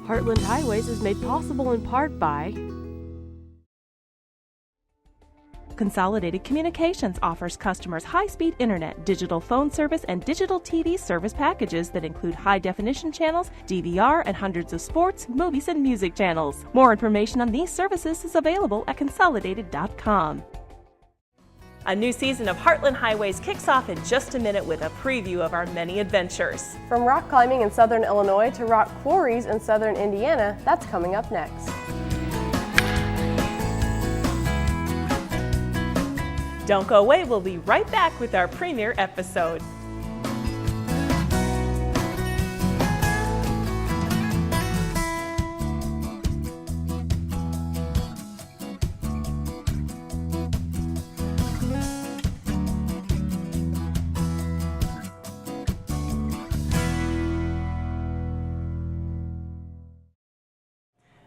Heartland Highways is made possible in part by Consolidated Communications offers customers high-speed internet, digital phone service, and digital TV service packages that include high-definition channels, DVR, and hundreds of sports, movies, and music channels. More information on these services is available at consolidated.com. A new season of Heartland Highways kicks off in just a minute with a preview of our many adventures. From rock climbing in southern Illinois to rock quarries in southern Indiana, that's coming up next. Don't go away, we'll be right back with our premiere episode.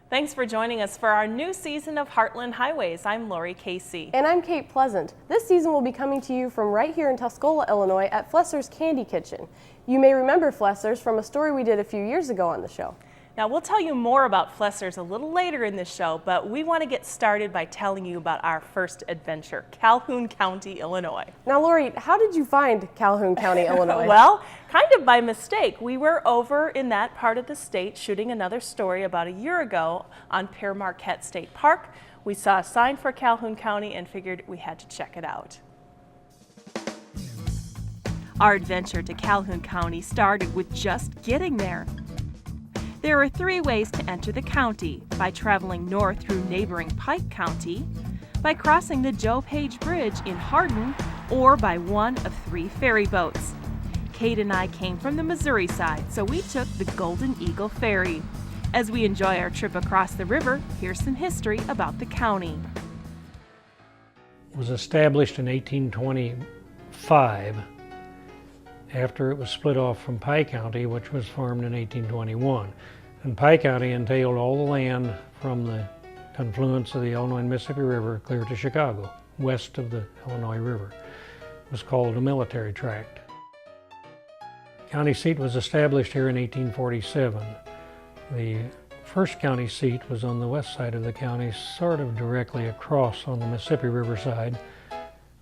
Thanks for joining us for our new season of Heartland Highways. I'm Lori Casey. And I'm Kate Pleasant. This season will be coming to you from right here in Tuscola, Illinois at Flesser's Candy Kitchen. You may remember Flesser's from a story we did a few years ago on the show. Now we'll tell you more about Flesser's a little later in this show, but we want to get started by telling you about our first adventure, Calhoun County, Illinois. Now Lori, how did you find Calhoun County, Illinois? Well, kind of by mistake. We were over in that part of the state shooting another story about a year ago on Pere Marquette State Park. We saw a sign for Calhoun County and figured we had to check it out. Our adventure to Calhoun County started with just getting there. There are 3 ways to enter the county: by traveling north through neighboring Pike County, by crossing the Joe Page Bridge in Hardin, or by one of 3 ferry boats. Kate and I came from the Missouri side, so we took the Golden Eagle Ferry. As we enjoy our trip across the river, here's some history about the county. It was established in 1825 after it was split off from Pike County, which was formed in 1821. And Pike County entailed all the land from the confluence of the Illinois and Mississippi River clear to Chicago, west of the Illinois River. It was called a military tract. County seat was established here in 1847. The first county seat was on the west side of the county, sort of directly across on the Mississippi River side.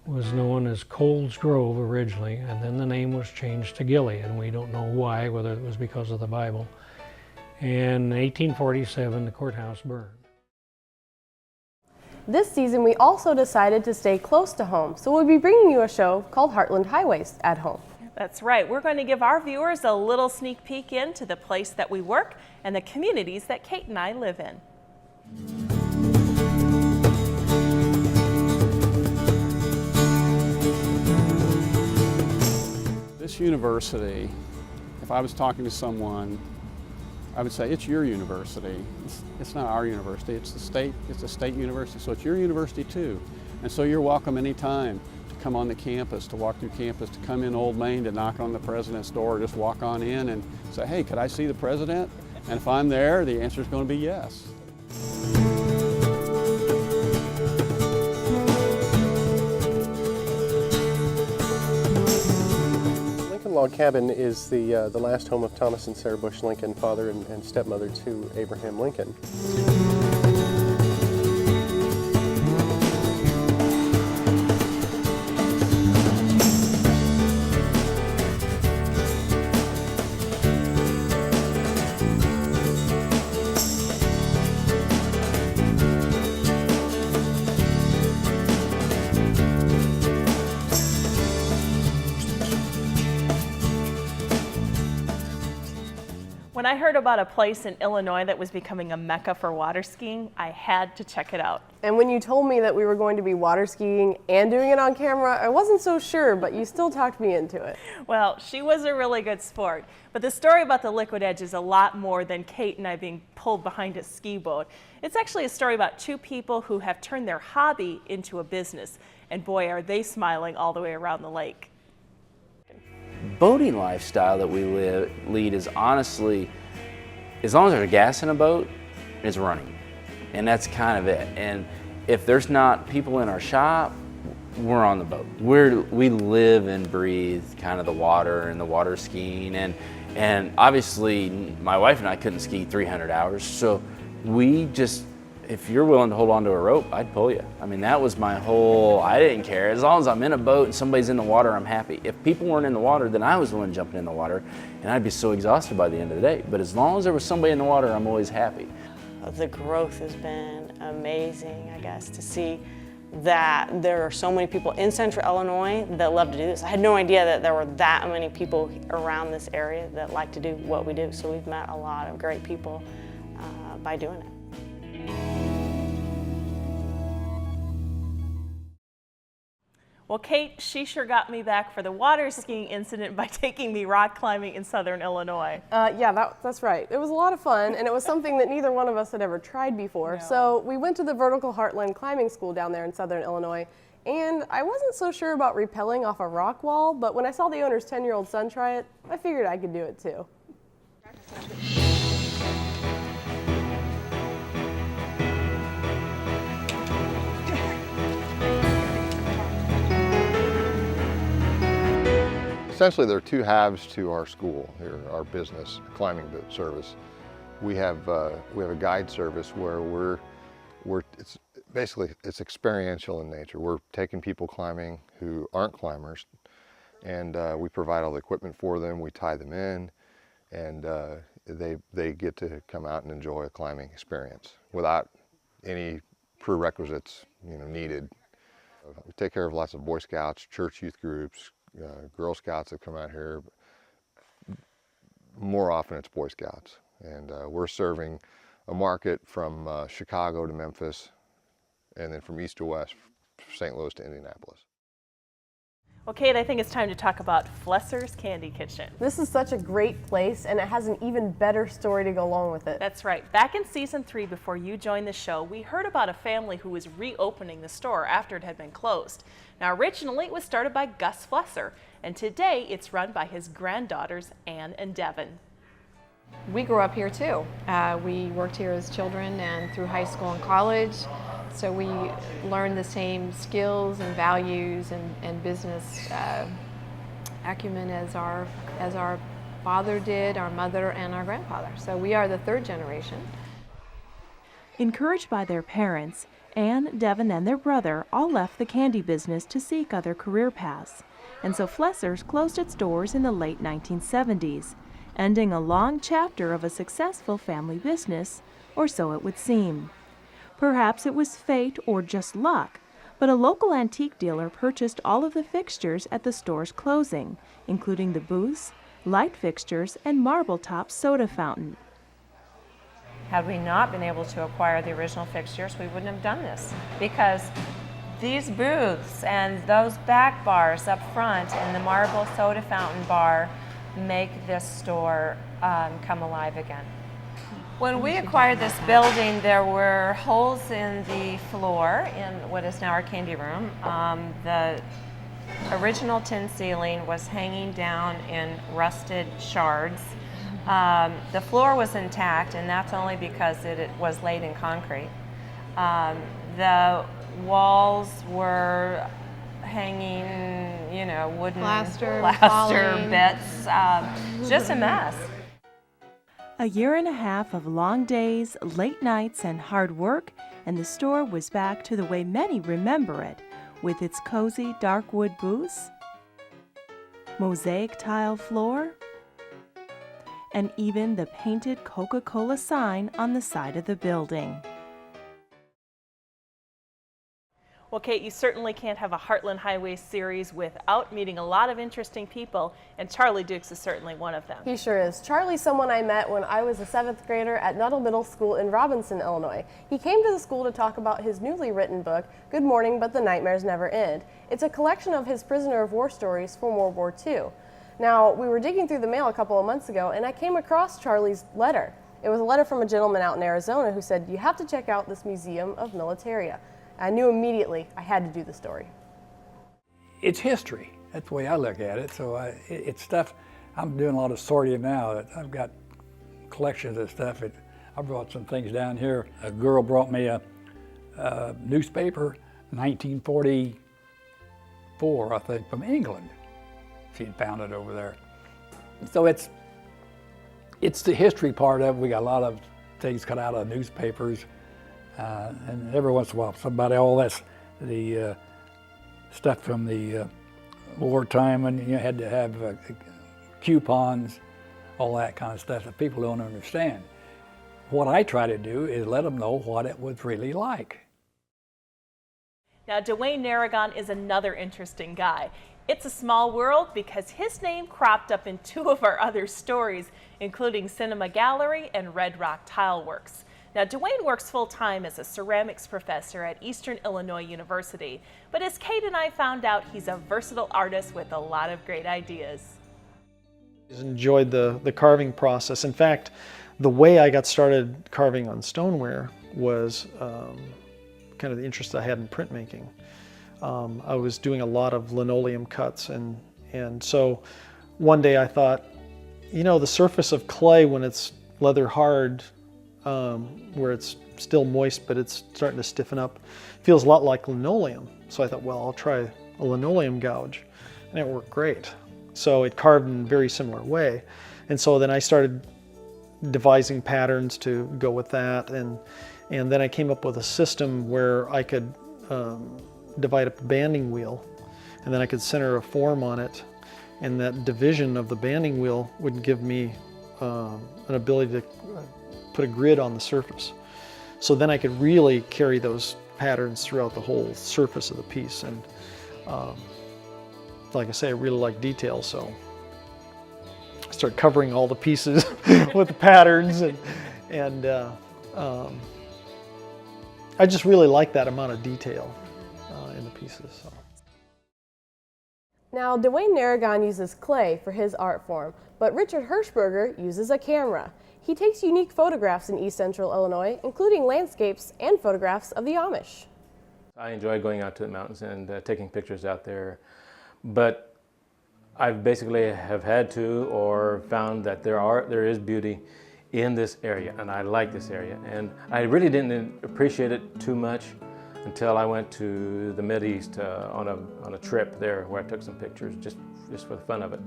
Was known as Coles Grove originally, and then the name was changed to Gilly, and we don't know why, whether it was because of the Bible. And in 1847, the courthouse burned. This season, we also decided to stay close to home, so we'll be bringing you a show called Heartland Highways at Home. That's right. We're going to give our viewers a little sneak peek into the place that we work and the communities that Kate and I live in. This university, if I was talking to someone, I would say it's your university. It's not our university, it's a state university, so it's your university too. And so you're welcome anytime to come on the campus, to walk through campus, to come in Old Main, to knock on the president's door, just walk on in and say, hey, could I see the president? And if I'm there, the answer is going to be yes. Log Cabin is the last home of Thomas and Sarah Bush Lincoln, father and stepmother to Abraham Lincoln. When I heard about a place in Illinois that was becoming a mecca for water skiing, I had to check it out. And when you told me that we were going to be water skiing and doing it on camera, I wasn't so sure, but you still talked me into it. Well, she was a really good sport. But the story about the Liquid Edge is a lot more than Kate and I being pulled behind a ski boat. It's actually a story about 2 people who have turned their hobby into a business. And boy, are they smiling all the way around the lake. Boating lifestyle that we lead is honestly, as long as there's gas in a boat, it's running. And that's kind of it. And if there's not people in our shop, we're on the boat. We live and breathe kind of the water and the water skiing. And And obviously, my wife and I couldn't ski 300 hours, so we just, if you're willing to hold on to a rope, I'd pull you. I mean, that was my whole, I didn't care. As long as I'm in a boat and somebody's in the water, I'm happy. If people weren't in the water, then I was the one jumping in the water, and I'd be so exhausted by the end of the day. But as long as there was somebody in the water, I'm always happy. The growth has been amazing, I guess, to see that there are so many people in Central Illinois that love to do this. I had no idea that there were that many people around this area that like to do what we do. So we've met a lot of great people by doing it. Well, Kate, she sure got me back for the water skiing incident by taking me rock climbing in Southern Illinois. Yeah, that's right. It was a lot of fun, and it was something that neither one of us had ever tried before. No. So we went to the vertical Heartland climbing school down there in Southern Illinois, and I wasn't so sure about rappelling off a rock wall, but when I saw the owner's 10-year-old son try it, I figured I could do it too. Essentially, there are two halves to our school here, our business, climbing service. We have a guide service where it's basically experiential in nature. We're taking people climbing who aren't climbers, and we provide all the equipment for them. We tie them in, and they get to come out and enjoy a climbing experience without any prerequisites, needed. We take care of lots of Boy Scouts, church youth groups, Girl Scouts that come out here. More often it's Boy Scouts, and we're serving a market from Chicago to Memphis, and then from east to west, St. Louis to Indianapolis. Well, Kate, I think it's time to talk about Flesser's Candy Kitchen. This is such a great place, and it has an even better story to go along with it. That's right. Back in season 3, before you joined the show, we heard about a family who was reopening the store after it had been closed. Now, originally it was started by Gus Flesser, and today it's run by his granddaughters, Ann and Devin. We grew up here too. We worked here as children and through high school and college. So we learned the same skills and values and business acumen as our father did, our mother, and our grandfather. So we are the third generation. Encouraged by their parents, Ann, Devin, and their brother all left the candy business to seek other career paths. And so Flesser's closed its doors in the late 1970s, ending a long chapter of a successful family business, or so it would seem. Perhaps it was fate or just luck, but a local antique dealer purchased all of the fixtures at the store's closing, including the booths, light fixtures, and marble-top soda fountain. Had we not been able to acquire the original fixtures, we wouldn't have done this, because these booths and those back bars up front and the marble soda fountain bar make this store come alive again. When we acquired this building, there were holes in the floor in what is now our candy room. The original tin ceiling was hanging down in rusted shards. The floor was intact, and that's only because it was laid in concrete. The walls were hanging, wooden Plaster bits, just a mess. A year and a half of long days, late nights, and hard work, and the store was back to the way many remember it, with its cozy dark wood booths, mosaic tile floor, and even the painted Coca-Cola sign on the side of the building. Well, Kate, you certainly can't have a Heartland Highway series without meeting a lot of interesting people, and Charlie Dukes is certainly one of them. He sure is. Charlie's someone I met when I was a 7th grader at Nuttall Middle School in Robinson, Illinois. He came to the school to talk about his newly written book, Good Morning, But the Nightmares Never End. It's a collection of his prisoner of war stories from World War II. Now, we were digging through the mail a couple of months ago, and I came across Charlie's letter. It was a letter from a gentleman out in Arizona who said, "You have to check out this Museum of Militaria." I knew immediately I had to do the story. It's history. That's the way I look at it. So it's stuff, I'm doing a lot of sorting now. I've got collections of stuff. I brought some things down here. A girl brought me a newspaper, 1944, I think, from England. She had found it over there. So it's It's the history part of it. We got a lot of things cut out of newspapers, and every once in a while somebody, that's the stuff from the wartime, and you had to have coupons, all that kind of stuff that people don't understand. What I try to do is let them know what it was really like. Now, Dwayne Narragon is another interesting guy. It's a small world because his name cropped up in two of our other stories, including Cinema Gallery and Red Rock Tile Works. Now, Dwayne works full-time as a ceramics professor at Eastern Illinois University, but as Kate and I found out, he's a versatile artist with a lot of great ideas. I enjoyed the carving process. In fact, the way I got started carving on stoneware was kind of the interest I had in printmaking. I was doing a lot of linoleum cuts, and so one day I thought, you know, the surface of clay when it's leather hard, where it's still moist but it's starting to stiffen up, feels a lot like linoleum. So I thought, well, I'll try a linoleum gouge, and it worked great. So it carved in a very similar way, and so then I started devising patterns to go with that, and then I came up with a system where I could divide up the banding wheel, and then I could center a form on it, and that division of the banding wheel would give me an ability to put a grid on the surface. So then I could really carry those patterns throughout the whole surface of the piece, and like I say, I really like detail, so I started covering all the pieces with the patterns, and I just really like that amount of detail in the pieces. So. Now, Dwayne Narragon uses clay for his art form, but Richard Hirschberger uses a camera. He takes unique photographs in East Central Illinois, including landscapes and photographs of the Amish. I enjoy going out to the mountains and taking pictures out there, but I basically have had to or found that there is beauty in this area, and I like this area, and I really didn't appreciate it too much until I went to the Mideast on a trip there where I took some pictures just for the fun of it.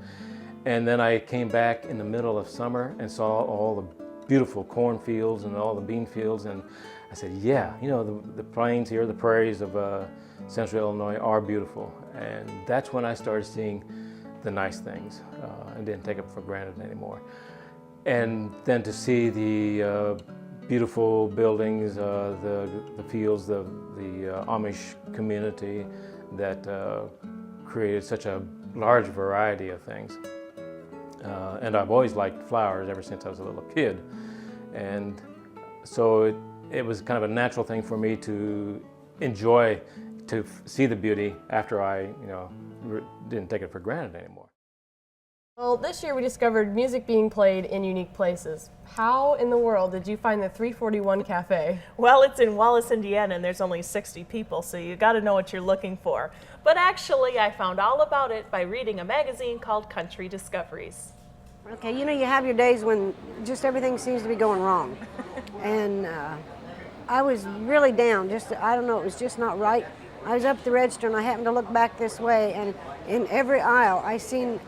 And then I came back in the middle of summer and saw all the beautiful cornfields and all the bean fields, and I said, yeah, you know, the plains here, the prairies of Central Illinois are beautiful. And that's when I started seeing the nice things and didn't take it for granted anymore. And then to see the beautiful buildings, the fields, the Amish community that created such a large variety of things. And I've always liked flowers ever since I was a little kid. And so it was kind of a natural thing for me to enjoy, to see the beauty after I, didn't take it for granted anymore. Well, this year we discovered music being played in unique places. How in the world did you find the 341 Cafe? Well, it's in Wallace, Indiana, and there's only 60 people, so you got to know what you're looking for. But actually, I found all about it by reading a magazine called Country Discoveries. Okay, you have your days when just everything seems to be going wrong. And I was really down, I don't know, it was just not right. I was up at the register and I happened to look back this way, and in every aisle I seen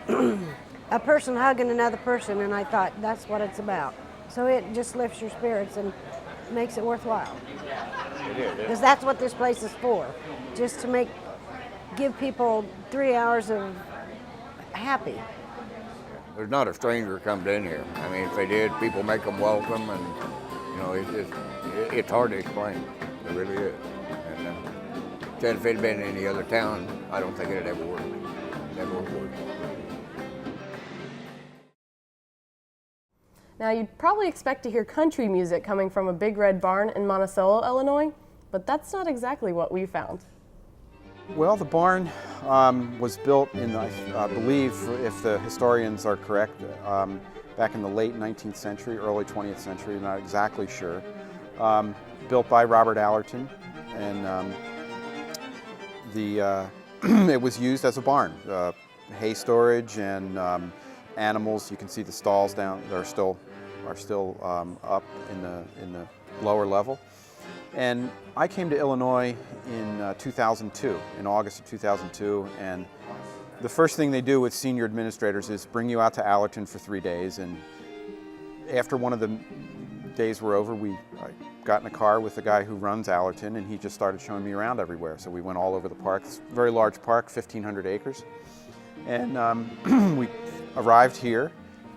a person hugging another person, and I thought, that's what it's about. So it just lifts your spirits and makes it worthwhile. Because that's what this place is for, just to give people 3 hours of happy. There's not a stranger comes in here. I mean, if they did, people make them welcome, and it's hard to explain. It really is. And if it had been in any other town, I don't think it'd ever work. Never would. Now, you'd probably expect to hear country music coming from a Big Red Barn in Monticello, Illinois, but that's not exactly what we found. Well, the barn was built in, I believe, if the historians are correct, back in the late 19th century, early 20th century, not exactly sure. Built by Robert Allerton, and it was used as a barn. Hay storage and animals. You can see the stalls down there are still up in the lower level. And I came to Illinois in 2002, in August of 2002, and the first thing they do with senior administrators is bring you out to Allerton for 3 days and after one of the days were over, I got in a car with the guy who runs Allerton, and he just started showing me around everywhere. So we went all over the park. It's a very large park, 1,500 acres. And we arrived here,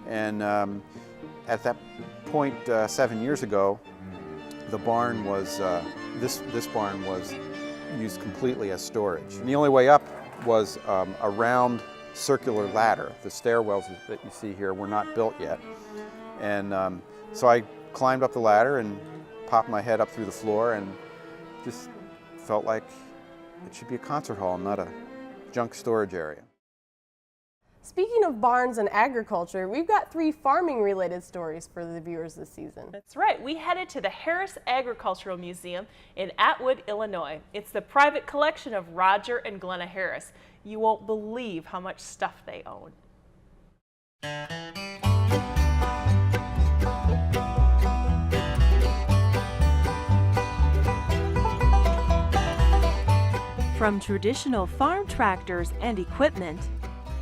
and at that point 7 years ago, the barn was, this barn was used completely as storage. And the only way up was a round circular ladder. The stairwells that you see here were not built yet. And so I climbed up the ladder and popped my head up through the floor and just felt like it should be a concert hall, not a junk storage area. Speaking of barns and agriculture, we've got 3 farming-related stories for the viewers this season. That's right. We headed to the Harris Agricultural Museum in Atwood, Illinois. It's the private collection of Roger and Glenna Harris. You won't believe how much stuff they own. From traditional farm tractors and equipment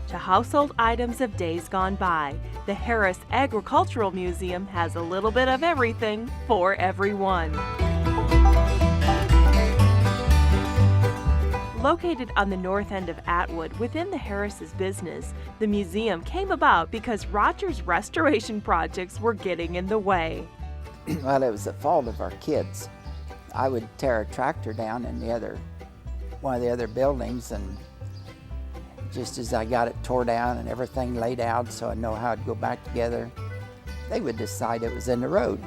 to household items of days gone by, the Harris Agricultural Museum has a little bit of everything for everyone. Located on the north end of Atwood within the Harris's business, the museum came about because Roger's restoration projects were getting in the way. Well, it was the fault of our kids. I would tear a tractor down in one of the other buildings, and just as I got it tore down and everything laid out so I know how it'd go back together, they would decide it was in the road.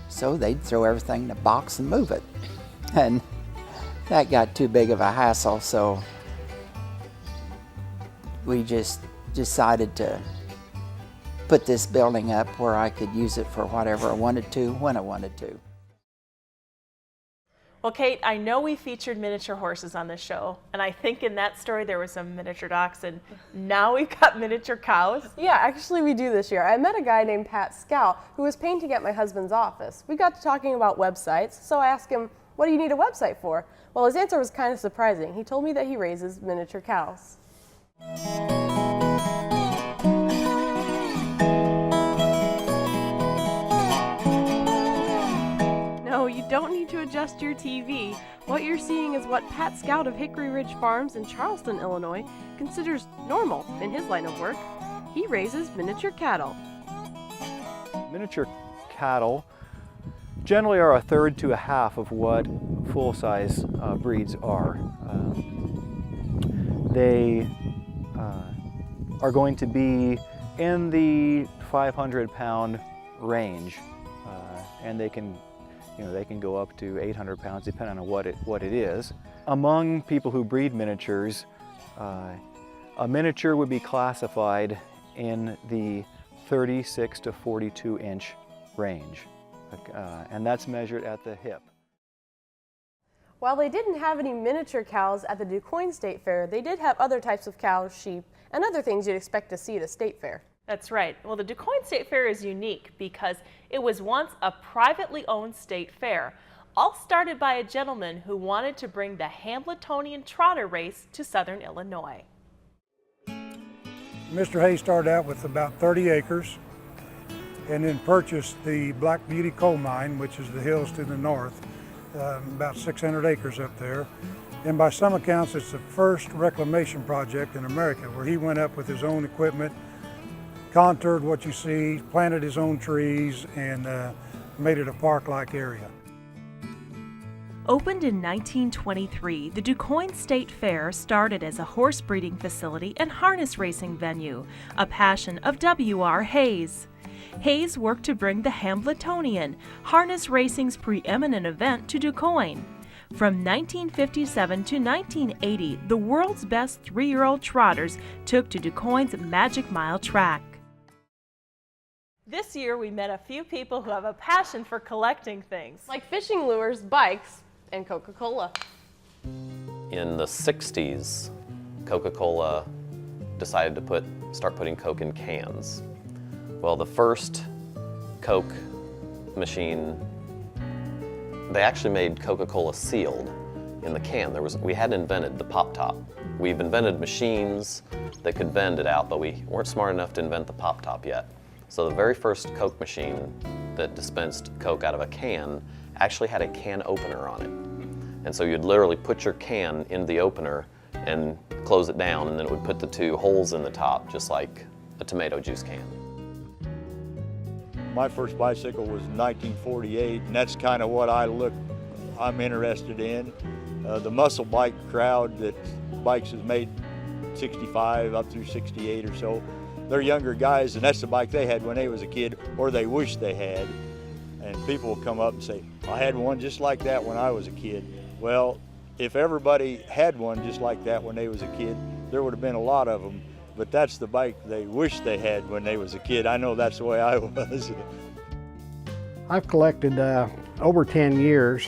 So they'd throw everything in a box and move it. And that got too big of a hassle, so we just decided to put this building up where I could use it for whatever I wanted to, when I wanted to. Well, Kate, I know we featured miniature horses on this show, and I think in that story there was some miniature dachshund. Now we've got miniature cows. Yeah, actually we do this year. I met a guy named Pat Scout who was painting at my husband's office. We got to talking about websites, so I asked him, what do you need a website for? Well, his answer was kind of surprising. He told me that he raises miniature cows. No, you don't need to adjust your TV. What you're seeing is what Pat Scout of Hickory Ridge Farms in Charleston, Illinois, considers normal in his line of work. He raises miniature cattle. Miniature cattle generally are a third to a half of what full-size breeds are. They are going to be in the 500-pound range, and they can go up to 800 pounds depending on what it is. Among people who breed miniatures, a miniature would be classified in the 36 to 42 inch range, and that's measured at the hip. While they didn't have any miniature cows at the DuQuoin State Fair, they did have other types of cows, sheep, and other things you'd expect to see at a state fair. That's right. Well, the DuQuoin State Fair is unique because it was once a privately owned state fair, all started by a gentleman who wanted to bring the Hambletonian trotter race to southern Illinois. Mr. Hayes started out with about 30 acres and then purchased the Black Beauty coal mine, which is the hills to the north, about 600 acres up there. And by some accounts, it's the first reclamation project in America where he went up with his own equipment, contoured what you see, planted his own trees, and made it a park-like area. Opened in 1923, the DuQuoin State Fair started as a horse breeding facility and harness racing venue, a passion of W.R. Hayes. Hayes worked to bring the Hambletonian, harness racing's preeminent event, to DuQuoin. From 1957 to 1980, the world's best 3-year-old trotters took to DuQuoin's Magic Mile track. This year, we met a few people who have a passion for collecting things. Like fishing lures, bikes, and Coca-Cola. In the 60s, Coca-Cola decided to start putting Coke in cans. Well, the first Coke machine, they actually made Coca-Cola sealed in the can. We hadn't invented the pop top. We've invented machines that could vend it out, but we weren't smart enough to invent the pop top yet. So the very first Coke machine that dispensed Coke out of a can actually had a can opener on it. And so you'd literally put your can in the opener and close it down, and then it would put the two holes in the top, just like a tomato juice can. My first bicycle was 1948, and that's kind of what I'm interested in. The muscle bike crowd that bikes is made 65 up through 68 or so. They're younger guys, and that's the bike they had when they was a kid, or they wish they had. And people will come up and say, I had one just like that when I was a kid. Well, if everybody had one just like that when they was a kid, there would have been a lot of them. But that's the bike they wish they had when they was a kid. I know that's the way I was. I've collected over 10 years.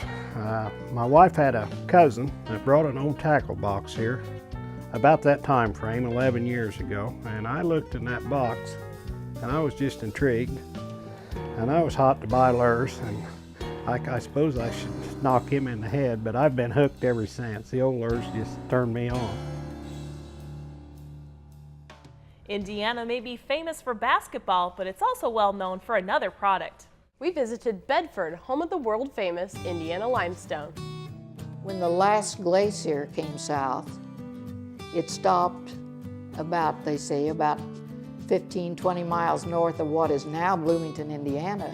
My wife had a cousin that brought an old tackle box here about that time frame, 11 years ago. And I looked in that box and I was just intrigued. And I was hot to buy lures, and I suppose I should knock him in the head, but I've been hooked ever since. The old lures just turned me on. Indiana may be famous for basketball, but it's also well known for another product. We visited Bedford, home of the world-famous Indiana limestone. When the last glacier came south, it stopped about, they say, about 15, 20 miles north of what is now Bloomington, Indiana.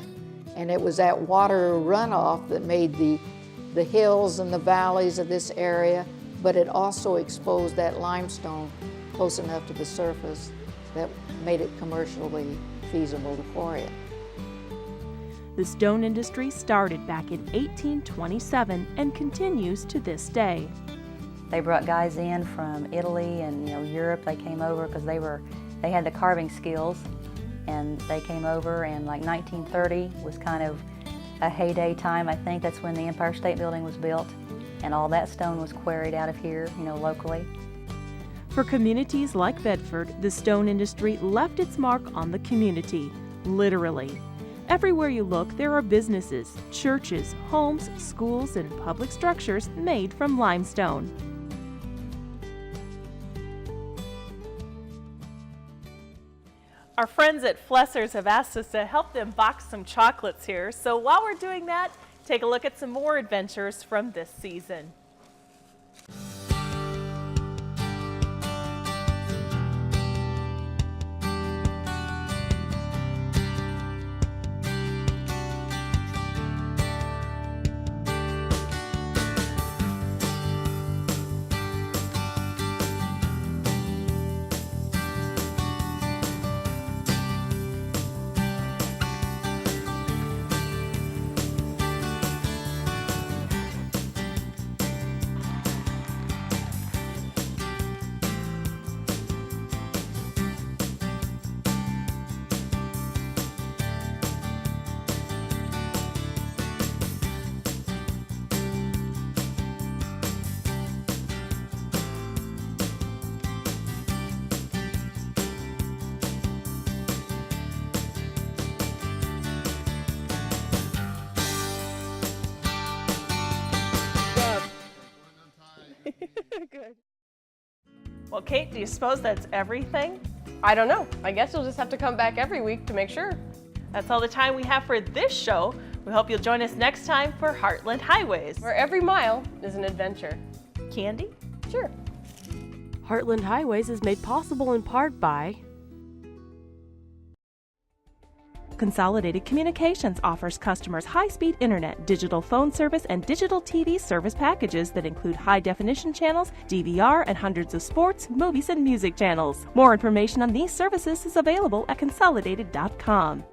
And it was that water runoff that made the hills and the valleys of this area, but it also exposed that limestone close enough to the surface that made it commercially feasible to quarry it. The stone industry started back in 1827 and continues to this day. They brought guys in from Italy and Europe. They came over because they had the carving skills, and they came over, and like 1930 was kind of a heyday time. I think that's when the Empire State Building was built, and all that stone was quarried out of here, locally. For communities like Bedford, the stone industry left its mark on the community, literally. Everywhere you look, there are businesses, churches, homes, schools, and public structures made from limestone. Our friends at Flesser's have asked us to help them box some chocolates here. So while we're doing that, take a look at some more adventures from this season. Good. Well, Kate, do you suppose that's everything? I don't know. I guess you'll just have to come back every week to make sure. That's all the time we have for this show. We hope you'll join us next time for Heartland Highways, where every mile is an adventure. Candy? Sure. Heartland Highways is made possible in part by Consolidated Communications offers customers high-speed internet, digital phone service, and digital TV service packages that include high-definition channels, DVR, and hundreds of sports, movies, and music channels. More information on these services is available at consolidated.com.